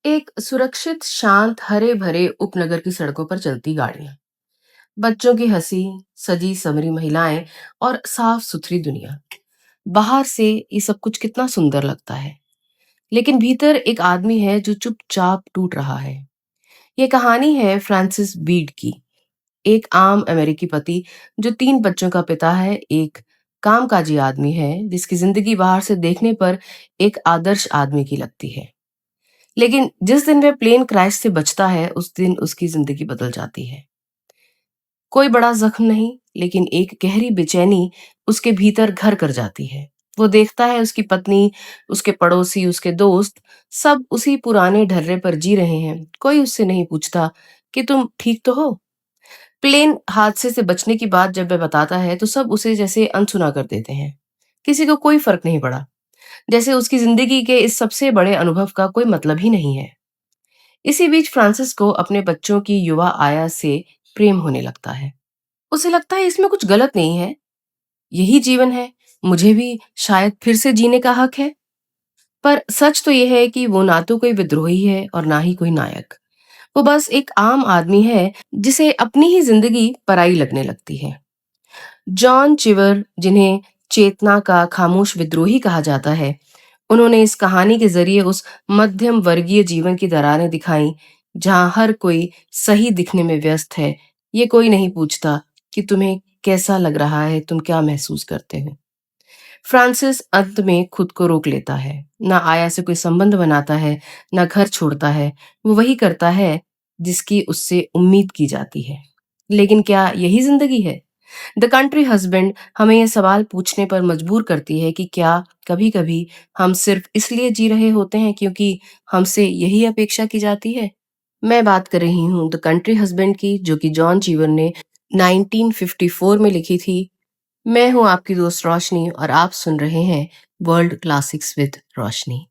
एक सुरक्षित, शांत, हरे-भरे उपनगर की सड़कों पर चलती गाड़ियां, बच्चों की हंसी, सजी-संवरी महिलाएं और साफ-सुथरी दुनिया। बाहर से ये सब कुछ कितना सुंदर लगता है, लेकिन भीतर एक आदमी है जो चुपचाप टूट रहा है। ये कहानी है फ्रांसिस बीड की, एक आम अमेरिकी पति जो 3 बच्चों का पिता है, एक कामकाजी आदमी है जिसकी जिंदगी बाहर से देखने पर एक आदर्श आदमी की लगती है। लेकिन जिस दिन वह प्लेन क्रैश से बचता है, उस दिन उसकी जिंदगी बदल जाती है। कोई बड़ा जख्म नहीं, लेकिन एक गहरी बेचैनी उसके भीतर घर कर जाती है। वो देखता है उसकी पत्नी, उसके पड़ोसी, उसके दोस्त सब उसी पुराने ढर्रे पर जी रहे हैं। कोई उससे नहीं पूछता कि तुम ठीक तो हो। प्लेन हादसे से बचने की बात जब वह बताता है तो सब उसे जैसे अनसुना कर देते हैं। किसी को कोई फर्क नहीं पड़ा, जैसे उसकी जिंदगी के इस सबसे बड़े अनुभव का कोई मतलब ही नहीं है। इसी बीच फ्रांसिस को अपने बच्चों की युवा आया से प्रेम होने लगता है। उसे लगता है इसमें कुछ गलत नहीं है, यही जीवन है, मुझे भी शायद फिर से जीने का हक है। पर सच तो यह है कि वो ना तो कोई विद्रोही है और ना ही कोई नायक। वो बस एक आम आदमी है जिसे अपनी ही जिंदगी पराई लगने लगती है। जॉन चिवर, जिन्हें चेतना का खामोश विद्रोही कहा जाता है, उन्होंने इस कहानी के जरिए उस मध्यम वर्गीय जीवन की दरारें दिखाई जहां हर कोई सही दिखने में व्यस्त है। ये कोई नहीं पूछता कि तुम्हें कैसा लग रहा है, तुम क्या महसूस करते हो। फ्रांसिस अंत में खुद को रोक लेता है, ना आया से कोई संबंध बनाता है, ना घर छोड़ता है। वो वही करता है जिसकी उससे उम्मीद की जाती है। लेकिन क्या यही जिंदगी है? द कंट्री हस्बैंड हमें यह सवाल पूछने पर मजबूर करती है कि क्या कभी-कभी हम सिर्फ इसलिए जी रहे होते हैं क्योंकि हमसे यही अपेक्षा की जाती है। मैं बात कर रही हूँ द कंट्री हस्बैंड की, जो कि जॉन चीवर ने 1954 में लिखी थी। मैं हूँ आपकी दोस्त रोशनी और आप सुन रहे हैं वर्ल्ड क्लासिक्स विद रोशनी।